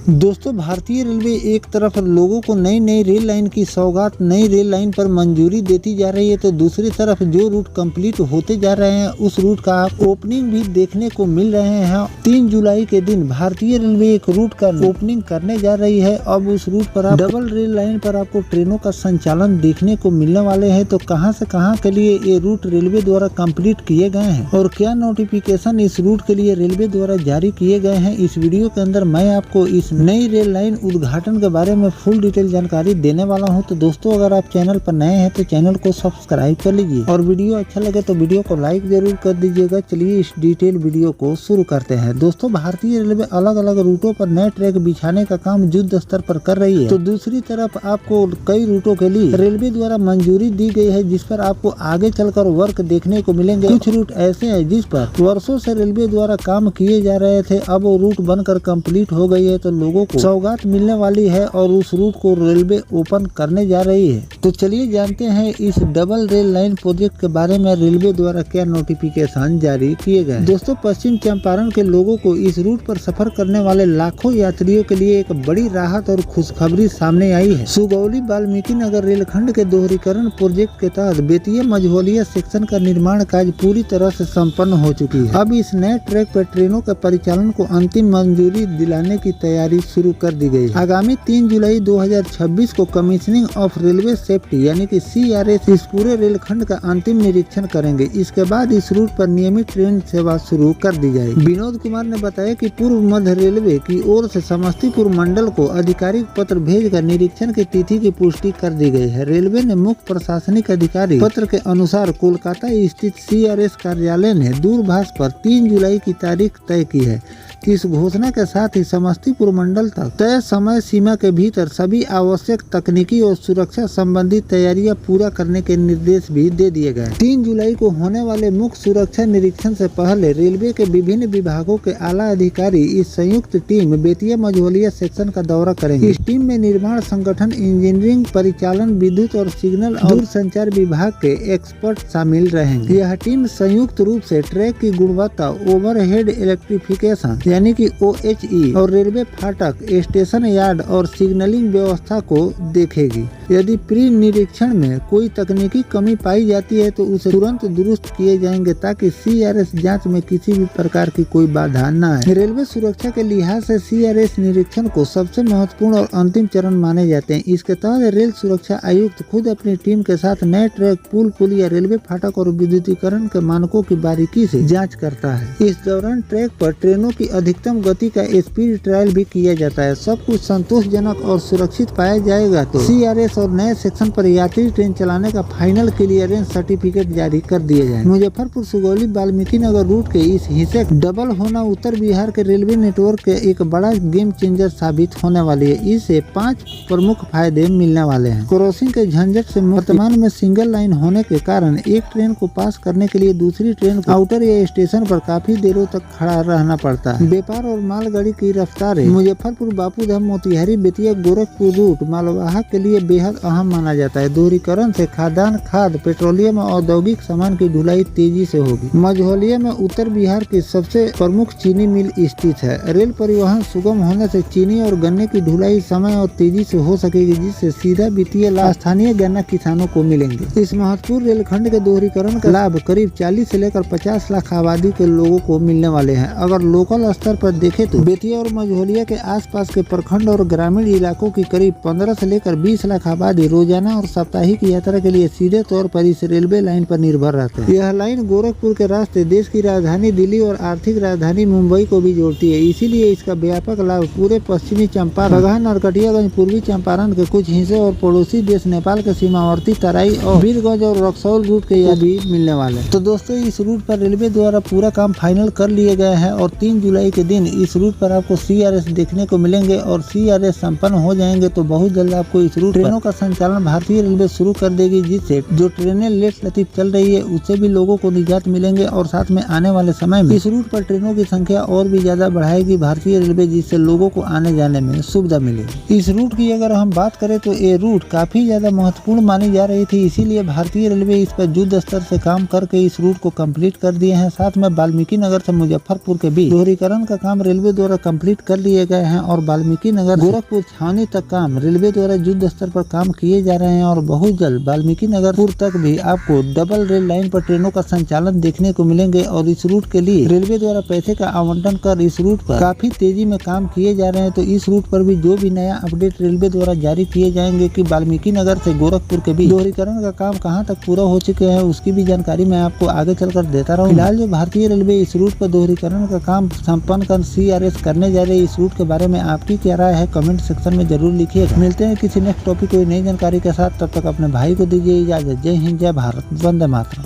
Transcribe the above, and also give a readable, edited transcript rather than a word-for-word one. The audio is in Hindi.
दोस्तों, भारतीय रेलवे एक तरफ लोगों को नई नई रेल लाइन की सौगात नई रेल लाइन पर मंजूरी देती जा रही है, तो दूसरी तरफ जो रूट कंप्लीट होते जा रहे हैं उस रूट का ओपनिंग भी देखने को मिल रहे हैं। 3 जुलाई के दिन भारतीय रेलवे एक रूट का ओपनिंग करने जा रही है। अब उस रूट पर आप डबल रेल लाइन पर आपको ट्रेनों का संचालन देखने को मिलने वाले हैं। तो कहां से कहां के लिए ये रूट रेलवे द्वारा कंप्लीट किए गए हैं और क्या नोटिफिकेशन इस रूट के लिए रेलवे द्वारा जारी किए गए हैं, इस वीडियो के अंदर मैं आपको इस नई रेल लाइन उद्घाटन के बारे में फुल डिटेल जानकारी देने वाला हूं। तो दोस्तों, अगर आप चैनल पर नए हैं तो चैनल को सब्सक्राइब कर लीजिए और वीडियो अच्छा लगे तो वीडियो को लाइक जरूर कर दीजिएगा। चलिए इस डिटेल वीडियो को शुरू करते हैं। दोस्तों, भारतीय रेलवे अलग अलग रूटों पर नए ट्रैक बिछाने का काम युद्ध स्तर पर कर रही है। तो दूसरी तरफ आपको कई रूटों के लिए रेलवे द्वारा मंजूरी दी गई है, जिस पर आपको आगे चलकर वर्क देखने को मिलेंगे। कुछ रूट ऐसे हैं जिस पर वर्षों से रेलवे द्वारा काम किए जा रहे थे, अब वो रूट बनकर कंप्लीट हो गई है, तो लोगों को सौगात मिलने वाली है और उस रूट को रेलवे ओपन करने जा रही है। तो चलिए जानते हैं इस डबल रेल लाइन प्रोजेक्ट के बारे में रेलवे द्वारा क्या नोटिफिकेशन जारी किए गए। दोस्तों, पश्चिम चंपारण के लोगों को इस रूट पर सफर करने वाले लाखों यात्रियों के लिए एक बड़ी राहत और खुशखबरी सामने आई है। सुगौली वाल्मीकि नगर रेलखंड के दोहरीकरण प्रोजेक्ट के तहत बेतिया मझौलिया सेक्शन का निर्माण कार्य पूरी तरह से संपन्न हो चुकी है। अब इस नए ट्रैक पर ट्रेनों के परिचालन को अंतिम मंजूरी दिलाने की तैयारी शुरू कर दी गई। आगामी 3 जुलाई 2026 को कमीशनिंग ऑफ रेलवे सेफ्टी यानी कि CRS इस पूरे रेलखंड का अंतिम निरीक्षण करेंगे। इसके बाद इस रूट पर नियमित ट्रेन सेवा शुरू कर दी जाएगी। विनोद कुमार ने बताया कि पूर्व मध्य रेलवे की ओर से समस्तीपुर मंडल को आधिकारिक पत्र भेजकर निरीक्षण की तिथि की पुष्टि कर दी गई है। रेलवे ने मुख्य प्रशासनिक अधिकारी पत्र के अनुसार कोलकाता स्थित CRS कार्यालय ने दूरभाष पर 3 जुलाई की तारीख तय की है। इस घोषणा के साथ ही समस्तीपुर मंडल तक तय समय सीमा के भीतर सभी आवश्यक तकनीकी और सुरक्षा संबंधी तैयारियां पूरा करने के निर्देश भी दे दिए गए। 3 जुलाई को होने वाले मुख्य सुरक्षा निरीक्षण से पहले रेलवे के विभिन्न विभागों के आला अधिकारी इस संयुक्त टीम बेतिया मझौलिया सेक्शन का दौरा करेंगे। इस टीम में निर्माण संगठन, इंजीनियरिंग, परिचालन, विद्युत और सिग्नल और दूरसंचार विभाग के एक्सपर्ट शामिल रहेंगे। यह टीम संयुक्त रूप से ट्रैक की गुणवत्ता, ओवरहेड इलेक्ट्रिफिकेशन यानी कि OHE और रेलवे फाटक, स्टेशन यार्ड और सिग्नलिंग व्यवस्था को देखेगी। यदि प्री निरीक्षण में कोई तकनीकी कमी पाई जाती है तो उसे तुरंत दुरुस्त किए जाएंगे, ताकि CRS जांच में किसी भी प्रकार की कोई बाधा न आए। रेलवे सुरक्षा के लिहाज से CRS निरीक्षण को सबसे महत्वपूर्ण और अंतिम चरण माने जाते हैं। इसके तहत रेल सुरक्षा आयुक्त खुद अपनी टीम के साथ नए ट्रैक, पुल, पुलिया, रेलवे फाटक और विद्युतीकरण के मानकों की बारीकी से जाँच करता है। इस दौरान ट्रैक पर ट्रेनों की अधिकतम गति का स्पीड ट्रायल भी किया जाता है। सब कुछ संतोषजनक और सुरक्षित पाया जाएगा तो CRS और नए सेक्शन पर यात्री ट्रेन चलाने का फाइनल क्लियरेंस सर्टिफिकेट जारी कर दिए जाएंगे। मुजफ्फरपुर सुगौली वाल्मीकि नगर रूट के इस हिस्से डबल होना उत्तर बिहार के रेलवे नेटवर्क के एक बड़ा गेम चेंजर साबित होने वाली है। इससे 5 प्रमुख फायदे मिलने वाले हैं। क्रॉसिंग के झंझट से वर्तमान में सिंगल लाइन होने के कारण एक ट्रेन को पास करने के लिए दूसरी ट्रेन को आउटर या स्टेशन पर काफी देरों तक खड़ा रहना पड़ता है। व्यापार और मालगाड़ी की रफ्तार मुजफ्फरपुर, बापूधाम, मोतिहारी, बेतिया, गोरखपुर रूट मालवाहक के लिए बेहद अहम माना जाता है। दोहरीकरण से खाद्यान्न, खाद, पेट्रोलियम और औद्योगिक सामान की ढुलाई तेजी से होगी। मझौलिया में उत्तर बिहार की सबसे प्रमुख चीनी मिल स्थित है। रेल परिवहन सुगम होने से चीनी और गन्ने की ढुलाई समय और तेजी से हो सकेगी, जिससे सीधा वित्तीय लाभ स्थानीय गन्ना किसानों को मिलेंगे। इस महत्वपूर्ण रेलखंड के दोहरीकरण का लाभ करीब 40 से लेकर 50 लाख आबादी के लोगों को मिलने वाले हैं। अगर लोकल स्तर पर देखें तो बेतिया और मझौलिया के आसपास के प्रखंड और ग्रामीण इलाकों की करीब 15 से लेकर 20 लाख आबादी रोजाना और साप्ताहिक यात्रा के लिए सीधे तौर पर इस रेलवे लाइन पर निर्भर रहते हैं। यह लाइन गोरखपुर के रास्ते देश की राजधानी दिल्ली और आर्थिक राजधानी मुंबई को भी जोड़ती है। इसीलिए इसका व्यापक लाभ पूरे पश्चिमी चंपारण, बगहा, नरकटियागंज, पूर्वी चंपारण के कुछ हिस्से और पड़ोसी देश नेपाल के सीमावर्ती तराई और वीरगंज और रक्सौल रूट के भी मिलने वाले। तो दोस्तों, इस रूट पर रेलवे द्वारा पूरा काम फाइनल कर लिए गए हैं और 3 जुलाई के दिन इस रूट पर आपको CRS देखने को मिलेंगे और CRS संपन्न हो जाएंगे तो बहुत जल्द आपको इस रूट ट्रेनों का संचालन भारतीय रेलवे शुरू कर देगी, जिससे जो ट्रेनें लेट लतीफ चल रही है उससे भी लोगों को निजात मिलेंगे और साथ में आने वाले समय में इस रूट पर ट्रेनों की संख्या और भी ज्यादा बढ़ाएगी भारतीय रेलवे, जिससे लोगों को आने जाने में सुविधा मिलेगी। इस रूट की अगर हम बात करें तो ये रूट काफी ज्यादा महत्वपूर्ण मानी जा रही थी, इसीलिए भारतीय रेलवे इस पर युद्ध स्तर से काम करके इस रूट को कंप्लीट कर दिए हैं। साथ में वाल्मीकि नगर से मुजफ्फरपुर के बीच दोहरीकरण का काम रेलवे द्वारा कंप्लीट कर लिए गए हैं और वाल्मीकि नगर गोरखपुर छावनी तक काम रेलवे द्वारा युद्ध स्तर पर काम किए जा रहे हैं और बहुत जल्द वाल्मीकि नगर तक भी आपको डबल रेल लाइन पर ट्रेनों का संचालन देखने को मिलेंगे और इस रूट के लिए रेलवे द्वारा पैसे का आवंटन कर इस रूट पर काफी तेजी में काम किए जा रहे हैं। तो इस रूट पर भी जो भी नया अपडेट रेलवे द्वारा जारी किए जाएंगे कि वाल्मीकि नगर से गोरखपुर के बीच दोहरीकरण का काम कहां तक पूरा हो चुके हैं, उसकी भी जानकारी मैं आपको आगे चलकर देता रहूं। फिलहाल जो भारतीय रेलवे इस रूट पर दोहरीकरण का काम संपन्न कर CRS करने जा रही है, इस रूट के बारे में आपकी क्या राय है कमेंट सेक्शन में जरूर लिखिएगा। मिलते हैं किसी नेक्स्ट टॉपिक कोई नई जानकारी के साथ, तब तक अपने भाई को दीजिए इजाजत। जय हिंद, जय भारत, वंदे मातरम।